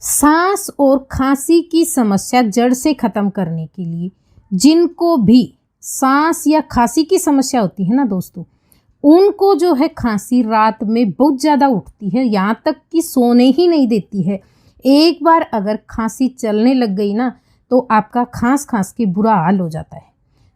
सांस और खांसी की समस्या जड़ से खत्म करने के लिए जिनको भी सांस या खांसी की समस्या होती है ना दोस्तों, उनको जो है खांसी रात में बहुत ज़्यादा उठती है, यहाँ तक कि सोने ही नहीं देती है। एक बार अगर खांसी चलने लग गई ना तो आपका खांस खांस के बुरा हाल हो जाता है।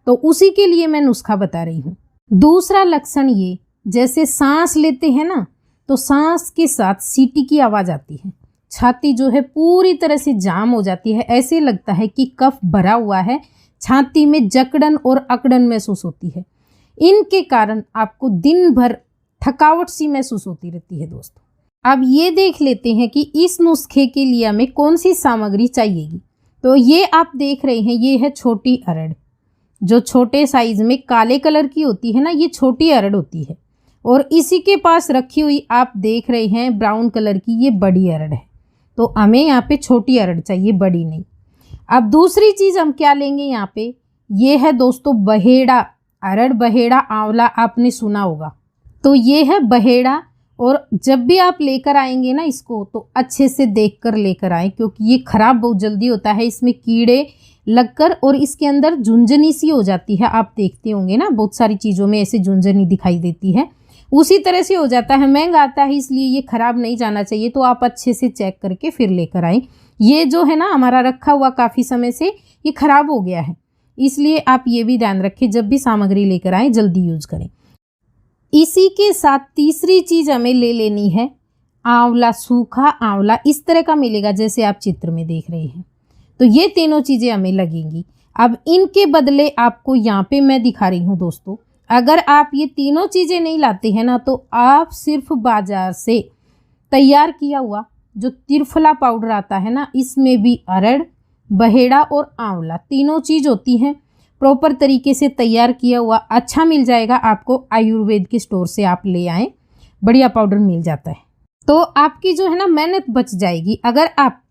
तो उसी के लिए मैं नुस्खा बता रही हूँ। दूसरा लक्षण ये, जैसे सांस लेते हैं ना तो सांस के साथ सीटी की आवाज़ आती है, छाती जो है पूरी तरह से जाम हो जाती है, ऐसे लगता है कि कफ भरा हुआ है, छाती में जकड़न और अकड़न महसूस होती है। इनके कारण आपको दिन भर थकावट सी महसूस होती रहती है दोस्तों। अब ये देख लेते हैं कि इस नुस्खे के लिए हमें कौन सी सामग्री चाहिएगी। तो ये आप देख रहे हैं, ये है छोटी अरड़, जो छोटे साइज में काले कलर की होती है ना, ये छोटी अरड़ होती है। और इसी के पास रखी हुई आप देख रहे हैं ब्राउन कलर की, ये बड़ी अरड़ है। तो हमें यहाँ पे छोटी अरड़ चाहिए, बड़ी नहीं। अब दूसरी चीज़ हम क्या लेंगे यहाँ पे, ये है दोस्तों बहेड़ा। अरड़, बहेड़ा, आंवला आपने सुना होगा, तो ये है बहेड़ा। और जब भी आप लेकर आएंगे ना इसको तो अच्छे से देख कर लेकर आए, क्योंकि ये खराब बहुत जल्दी होता है, इसमें कीड़े लगकर और इसके अंदर झुंझनी सी हो जाती है। आप देखते होंगे ना बहुत सारी चीज़ों में ऐसे झुंझनी दिखाई देती है, उसी तरह से हो जाता है। महंगा आता है इसलिए ये खराब नहीं जाना चाहिए, तो आप अच्छे से चेक करके फिर लेकर आए। ये जो है ना हमारा रखा हुआ काफ़ी समय से ये खराब हो गया है, इसलिए आप ये भी ध्यान रखें, जब भी सामग्री लेकर आए जल्दी यूज करें। इसी के साथ तीसरी चीज़ हमें ले लेनी है आंवला। सूखा आंवला इस तरह का मिलेगा जैसे आप चित्र में देख रहे हैं। तो ये तीनों चीज़ें हमें लगेंगी। अब इनके बदले आपको यहाँ पे मैं दिखा रही हूँ दोस्तों, अगर आप ये तीनों चीज़ें नहीं लाते हैं ना तो आप सिर्फ बाज़ार से तैयार किया हुआ जो त्रिफला पाउडर आता है ना, इसमें भी अरड़, बहेड़ा और आंवला तीनों चीज़ होती हैं, प्रॉपर तरीके से तैयार किया हुआ अच्छा मिल जाएगा आपको। आयुर्वेद के स्टोर से आप ले आएँ, बढ़िया पाउडर मिल जाता है। तो आपकी जो है ना मेहनत बच जाएगी। अगर आप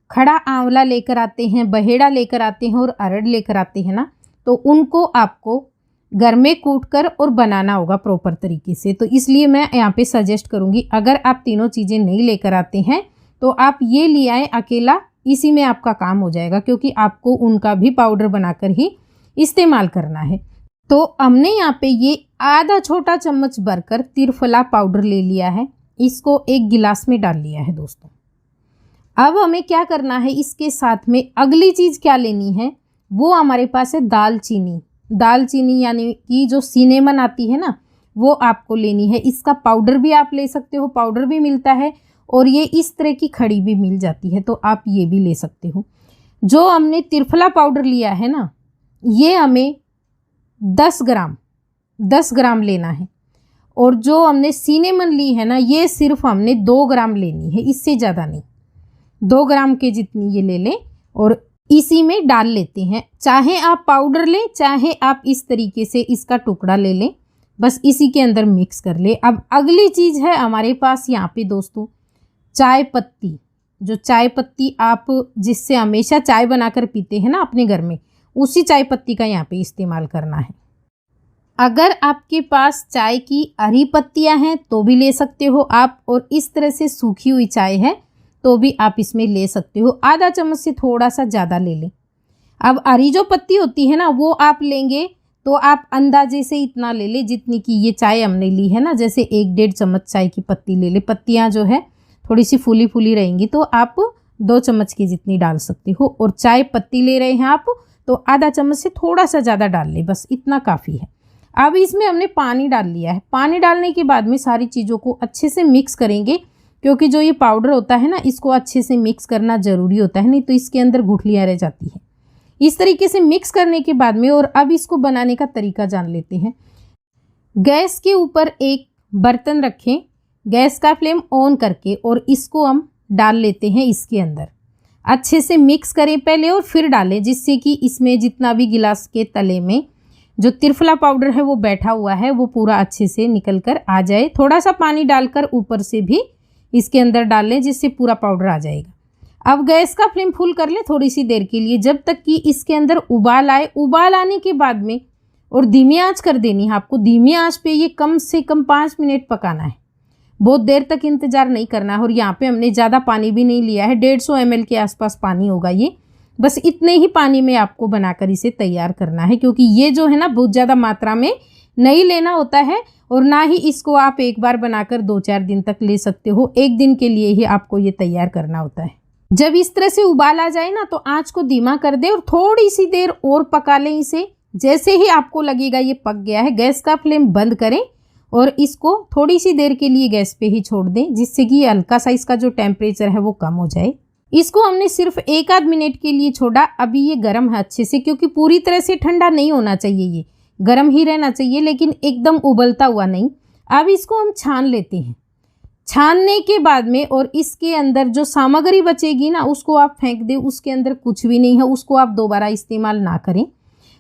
खड़ा आंवला लेकर आते हैं, बहेड़ा लेकर आते हैं और अरड़ लेकर आते हैं ना, तो उनको आपको घर में कूट कर और बनाना होगा प्रॉपर तरीके से। तो इसलिए मैं यहाँ पे सजेस्ट करूँगी, अगर आप तीनों चीज़ें नहीं लेकर आते हैं तो आप ये ले आएँ अकेला, इसी में आपका काम हो जाएगा, क्योंकि आपको उनका भी पाउडर बनाकर ही इस्तेमाल करना है। तो हमने यहाँ पे ये आधा छोटा चम्मच भरकर त्रिफला पाउडर ले लिया है, इसको एक गिलास में डाल लिया है दोस्तों। अब हमें क्या करना है, इसके साथ में अगली चीज़ क्या लेनी है, वो हमारे पास है दालचीनी। दालचीनी यानी कि जो सिनेमन आती है ना, वो आपको लेनी है। इसका पाउडर भी आप ले सकते हो, पाउडर भी मिलता है, और ये इस तरह की खड़ी भी मिल जाती है, तो आप ये भी ले सकते हो। जो हमने त्रिफला पाउडर लिया है ना, ये हमें 10 ग्राम लेना है। और जो हमने सिनेमन ली है ना, ये सिर्फ हमने 2 ग्राम लेनी है, इससे ज़्यादा नहीं। 2 ग्राम के जितनी ये ले लें और इसी में डाल लेते हैं। चाहे आप पाउडर लें, चाहे आप इस तरीके से इसका टुकड़ा ले लें, बस इसी के अंदर मिक्स कर ले। अब अगली चीज़ है हमारे पास यहाँ पे दोस्तों चाय पत्ती। जो चाय पत्ती आप जिससे हमेशा चाय बनाकर पीते हैं ना अपने घर में, उसी चाय पत्ती का यहाँ पे इस्तेमाल करना है। अगर आपके पास चाय की हरी पत्तियाँ हैं तो भी ले सकते हो आप, और इस तरह से सूखी हुई चाय है तो भी आप इसमें ले सकते हो। आधा चम्मच से थोड़ा सा ज़्यादा ले लें। अब हरी जो पत्ती होती है ना, वो आप लेंगे तो आप अंदाजे से इतना ले लें जितनी की ये चाय हमने ली है ना, जैसे 1-1.5 चम्मच चाय की पत्ती ले लें। पत्तियाँ जो है थोड़ी सी फूली फूली रहेंगी, तो आप 2 चम्मच की जितनी डाल सकते हो। और चाय पत्ती ले रहे हैं आप तो आधा चम्मच से थोड़ा सा ज़्यादा डाल लें, बस इतना काफ़ी है। अब इसमें हमने पानी डाल लिया है। पानी डालने के बाद में सारी चीज़ों को अच्छे से मिक्स करेंगे, क्योंकि जो ये पाउडर होता है ना, इसको अच्छे से मिक्स करना ज़रूरी होता है, नहीं तो इसके अंदर गुठलियाँ रह जाती हैं। इस तरीके से मिक्स करने के बाद में, और अब इसको बनाने का तरीका जान लेते हैं। गैस के ऊपर एक बर्तन रखें, गैस का फ्लेम ऑन करके, और इसको हम डाल लेते हैं इसके अंदर। अच्छे से मिक्स करें पहले और फिर डालें, जिससे कि इसमें जितना भी गिलास के तले में जो त्रिफला पाउडर है वो बैठा हुआ है वो पूरा अच्छे से निकल कर आ जाए। थोड़ा सा पानी डालकर ऊपर से भी इसके अंदर डाल लें, जिससे पूरा पाउडर आ जाएगा। अब गैस का फ्लेम फुल कर लें थोड़ी सी देर के लिए, जब तक कि इसके अंदर उबाल आए। उबाल आने के बाद में, और धीमी आंच कर देनी है आपको, धीमी आंच पे ये कम से कम 5 मिनट पकाना है। बहुत देर तक इंतज़ार नहीं करना है। और यहाँ पे हमने ज़्यादा पानी भी नहीं लिया है, 150 ml के आसपास पानी होगा ये। बस इतने ही पानी में आपको बनाकर इसे तैयार करना है, क्योंकि ये जो है ना बहुत ज़्यादा मात्रा में नहीं लेना होता है और ना ही इसको आप एक बार बनाकर 2-4 दिन तक ले सकते हो। एक दिन के लिए ही आपको ये तैयार करना होता है। जब इस तरह से उबाल आ जाए ना तो आँच को धीमा कर दे और थोड़ी सी देर और पका लें इसे। जैसे ही आपको लगेगा ये पक गया है, गैस का फ्लेम बंद करें और इसको थोड़ी सी देर के लिए गैस पे ही छोड़ दें, जिससे कि हल्का सा इसका जो टेम्परेचर है वो कम हो जाए। इसको हमने सिर्फ 1-आध मिनट के लिए छोड़ा। अभी ये गर्म है अच्छे से, क्योंकि पूरी तरह से ठंडा नहीं होना चाहिए, ये गर्म ही रहना चाहिए, लेकिन एकदम उबलता हुआ नहीं। अब इसको हम छान लेते हैं। छानने के बाद में और इसके अंदर जो सामग्री बचेगी ना उसको आप फेंक दें, उसके अंदर कुछ भी नहीं है, उसको आप दोबारा इस्तेमाल ना करें।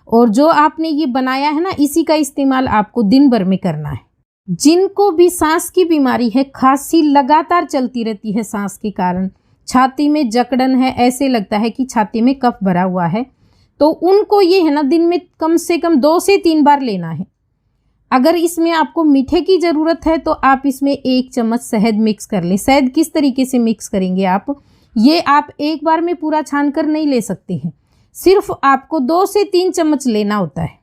और जो आपने ये बनाया है ना इसी का इस्तेमाल आपको दिन भर में करना है। जिनको भी सांस की बीमारी है, खांसी लगातार चलती रहती है सांस के कारण, छाती में जकड़न है, ऐसे लगता है कि छाती में कफ भरा हुआ है, तो उनको ये है ना दिन में कम से कम 2 से 3 बार लेना है। अगर इसमें आपको मीठे की ज़रूरत है तो आप इसमें 1 चम्मच शहद मिक्स कर लें। शहद किस तरीके से मिक्स करेंगे आप, ये आप एक बार में पूरा छान कर नहीं ले सकते हैं, सिर्फ आपको 2 से 3 चम्मच लेना होता है,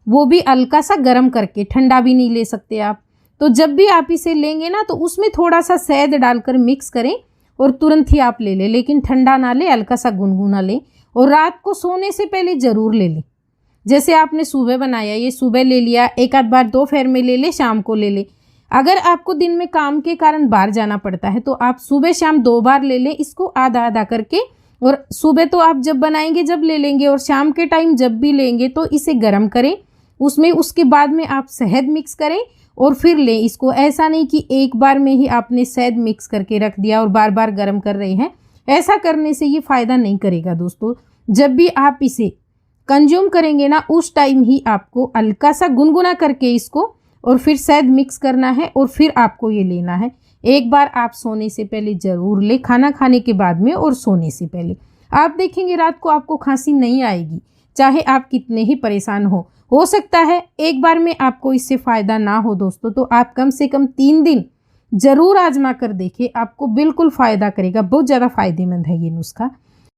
वो भी हल्का सा गर्म करके, ठंडा भी नहीं ले सकते आप। तो जब भी आप इसे लेंगे ना तो उसमें थोड़ा सा शहद डालकर मिक्स करें और तुरंत ही आप ले लें, लेकिन ठंडा ना लें, हल्का सा गुनगुना लें। और रात को सोने से पहले ज़रूर ले लें। जैसे आपने सुबह बनाया, ये सुबह ले लिया, 1-आध बार दोपहर में ले ले, शाम को ले ले। अगर आपको दिन में काम के कारण बाहर जाना पड़ता है तो आप सुबह शाम 2 बार ले लें इसको, आधा आधा करके। और सुबह तो आप जब बनाएंगे जब ले लेंगे, और शाम के टाइम जब भी लेंगे तो इसे गर्म करें, उसमें उसके बाद में आप शहद मिक्स करें और फिर लें इसको। ऐसा नहीं कि एक बार में ही आपने शहद मिक्स करके रख दिया और बार बार गर्म कर रहे हैं, ऐसा करने से ये फ़ायदा नहीं करेगा दोस्तों। जब भी आप इसे कंज्यूम करेंगे ना उस टाइम ही आपको हल्का सा गुनगुना करके इसको और फिर शहद मिक्स करना है और फिर आपको ये लेना है। एक बार आप सोने से पहले ज़रूर ले, खाना खाने के बाद में और सोने से पहले। आप देखेंगे रात को आपको खांसी नहीं आएगी, चाहे आप कितने ही परेशान हो सकता है एक बार में आपको इससे फ़ायदा ना हो दोस्तों, तो आप कम से कम 3 दिन ज़रूर आजमा कर देखिए, आपको बिल्कुल फ़ायदा करेगा। बहुत ज़्यादा फ़ायदेमंद है ये नुस्खा।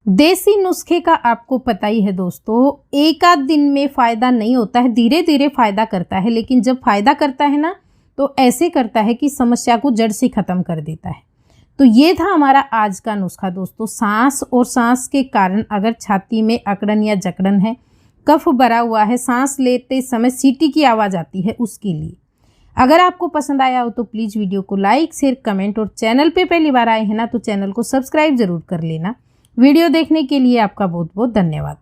देसी नुस्खे का आपको पता ही है दोस्तों, 1-आध दिन में फ़ायदा नहीं होता है, धीरे धीरे फ़ायदा करता है, लेकिन जब फ़ायदा करता है ना तो ऐसे करता है कि समस्या को जड़ से ख़त्म कर देता है। तो ये था हमारा आज का नुस्खा दोस्तों। सांस और सांस के कारण अगर छाती में अकड़न या जकड़न है, कफ भरा हुआ है, सांस लेते समय सीटी की आवाज़ आती है, उसके लिए। अगर आपको पसंद आया हो तो प्लीज़ वीडियो को लाइक, शेयर, कमेंट और चैनल पे पहली बार आए हैं ना तो चैनल को सब्सक्राइब ज़रूर कर लेना। वीडियो देखने के लिए आपका बहुत बहुत धन्यवाद।